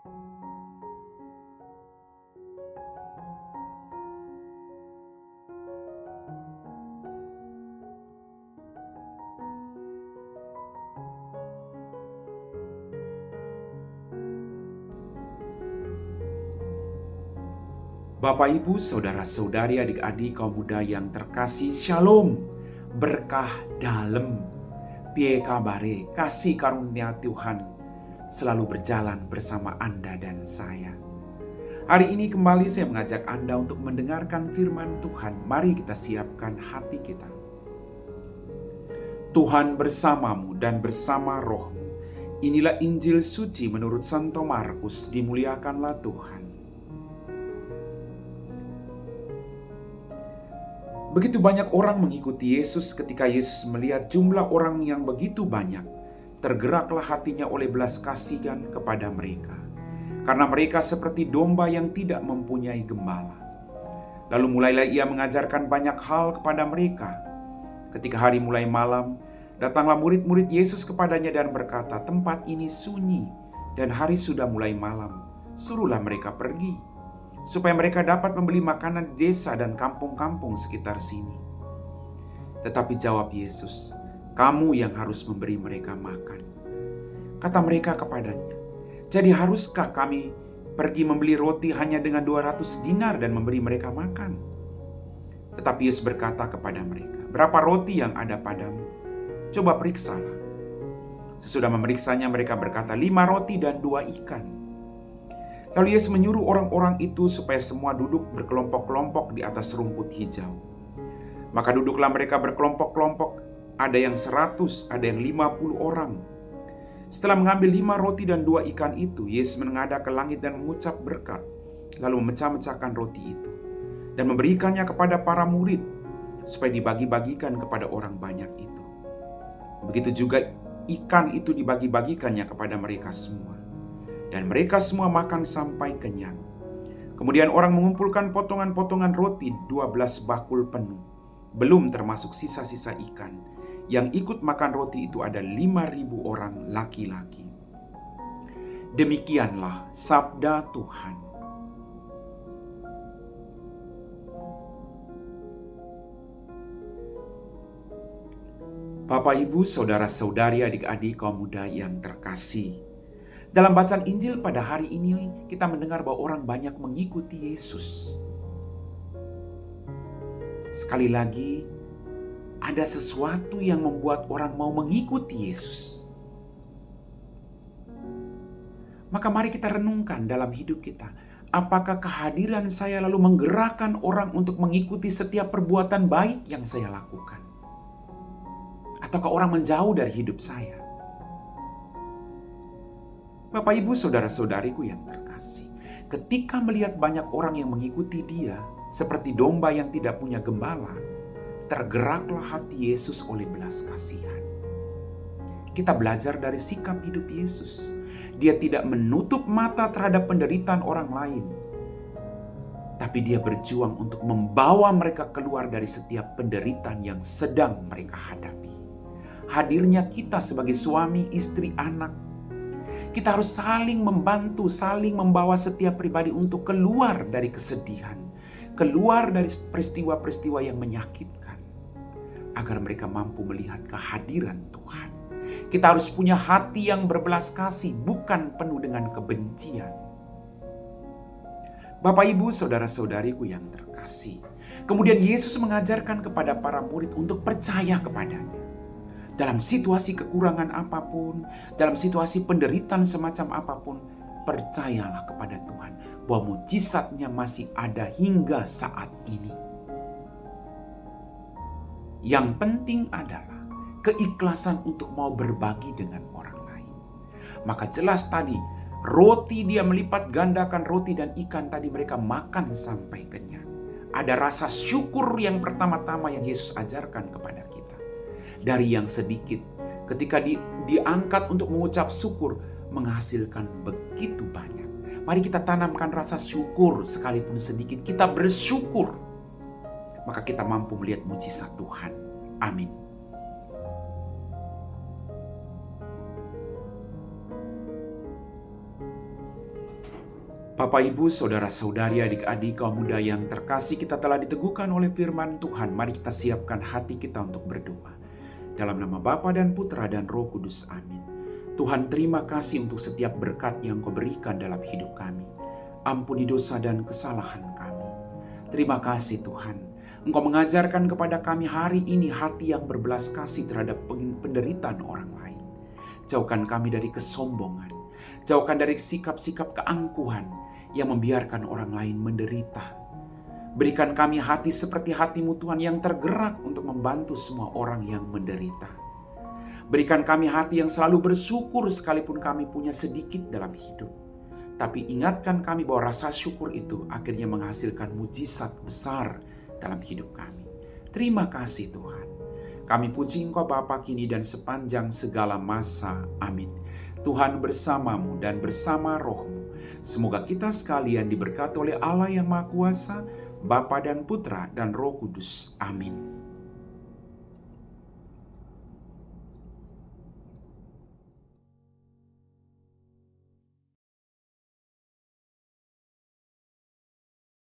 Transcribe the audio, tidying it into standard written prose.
Bapak, Ibu, saudara-saudari, adik-adik, kaum muda yang terkasih, Shalom, berkah dalam, piye kabare, kasih karunia Tuhan selalu berjalan bersama Anda dan saya. Hari ini kembali saya mengajak Anda untuk mendengarkan firman Tuhan. Mari kita siapkan hati kita. Tuhan bersamamu dan bersama rohmu. Inilah Injil suci menurut Santo Markus, dimuliakanlah Tuhan. Begitu banyak orang mengikuti Yesus. Ketika Yesus melihat jumlah orang yang begitu banyak, tergeraklah hatinya oleh belas kasihan kepada mereka. Karena mereka seperti domba yang tidak mempunyai gembala. Lalu mulailah ia mengajarkan banyak hal kepada mereka. Ketika hari mulai malam, datanglah murid-murid Yesus kepadanya dan berkata, "Tempat ini sunyi dan hari sudah mulai malam. Suruhlah mereka pergi, supaya mereka dapat membeli makanan di desa dan kampung-kampung sekitar sini." Tetapi jawab Yesus, "Kamu yang harus memberi mereka makan." Kata mereka kepadanya, "Jadi haruskah kami pergi membeli roti hanya dengan 200 dinar dan memberi mereka makan?" Tetapi Yesus berkata kepada mereka, "Berapa roti yang ada padamu? Coba periksalah." Sesudah memeriksanya, mereka berkata, 5 roti dan 2 ikan. Lalu Yesus menyuruh orang-orang itu supaya semua duduk berkelompok-kelompok di atas rumput hijau. Maka duduklah mereka berkelompok-kelompok, ada yang 100, ada yang 50 orang. Setelah mengambil 5 roti dan 2 ikan itu, Yesus menengadah ke langit dan mengucap berkat, lalu memecah-mecahkan roti itu, dan memberikannya kepada para murid, supaya dibagi-bagikan kepada orang banyak itu. Begitu juga ikan itu dibagi-bagikannya kepada mereka semua. Dan mereka semua makan sampai kenyang. Kemudian orang mengumpulkan potongan-potongan roti 12 bakul penuh, belum termasuk sisa-sisa ikan. Yang ikut makan roti itu ada 5.000 orang laki-laki. Demikianlah sabda Tuhan. Bapak, Ibu, saudara-saudari, adik-adik, kaum muda yang terkasih. Dalam bacaan Injil pada hari ini, kita mendengar bahwa orang banyak mengikuti Yesus. Sekali lagi, ada sesuatu yang membuat orang mau mengikuti Yesus. Maka mari kita renungkan dalam hidup kita. Apakah kehadiran saya lalu menggerakkan orang untuk mengikuti setiap perbuatan baik yang saya lakukan? Ataukah orang menjauh dari hidup saya? Bapak, Ibu, saudara-saudariku yang terkasih, ketika melihat banyak orang yang mengikuti dia, seperti domba yang tidak punya gembala, tergeraklah hati Yesus oleh belas kasihan. Kita belajar dari sikap hidup Yesus. Dia tidak menutup mata terhadap penderitaan orang lain, tapi dia berjuang untuk membawa mereka keluar dari setiap penderitaan yang sedang mereka hadapi. Hadirnya kita sebagai suami, istri, anak, kita harus saling membantu, saling membawa setiap pribadi untuk keluar dari kesedihan, keluar dari peristiwa-peristiwa yang menyakitkan, agar mereka mampu melihat kehadiran Tuhan. Kita harus punya hati yang berbelas kasih, bukan penuh dengan kebencian. Bapak, Ibu, saudara-saudariku yang terkasih. Kemudian Yesus mengajarkan kepada para murid untuk percaya kepadanya. Dalam situasi kekurangan apapun, dalam situasi penderitaan semacam apapun, percayalah kepada Tuhan bahwa mujizatnya masih ada hingga saat ini. Yang penting adalah keikhlasan untuk mau berbagi dengan orang lain. Maka jelas tadi, roti dia melipat gandakan roti dan ikan tadi mereka makan sampai kenyang. Ada rasa syukur yang pertama-tama yang Yesus ajarkan kepada kita. Dari yang sedikit, ketika diangkat untuk mengucap syukur, menghasilkan begitu banyak. Mari kita tanamkan rasa syukur sekalipun sedikit. Kita bersyukur, maka kita mampu melihat mujizat Tuhan. Amin. Bapak, Ibu, Saudara-saudari, adik-adik, kaum muda yang terkasih, kita telah diteguhkan oleh firman Tuhan. Mari kita siapkan hati kita untuk berdoa. Dalam nama Bapa dan Putra dan Roh Kudus, amin. Tuhan, terima kasih untuk setiap berkat yang Kau berikan dalam hidup kami. Ampuni dosa dan kesalahan kami. Terima kasih Tuhan, Engkau mengajarkan kepada kami hari ini hati yang berbelas kasih terhadap penderitaan orang lain. Jauhkan kami dari kesombongan. Jauhkan dari sikap-sikap keangkuhan yang membiarkan orang lain menderita. Berikan kami hati seperti hati-Mu Tuhan yang tergerak untuk membantu semua orang yang menderita. Berikan kami hati yang selalu bersyukur sekalipun kami punya sedikit dalam hidup. Tapi ingatkan kami bahwa rasa syukur itu akhirnya menghasilkan mujizat besar dalam hidup kami. Terima kasih Tuhan. Kami puji Engkau Bapa kini dan sepanjang segala masa. Amin. Tuhan bersamamu dan bersama rohmu. Semoga kita sekalian diberkati oleh Allah yang Maha Kuasa, Bapa dan Putra dan Roh Kudus. Amin.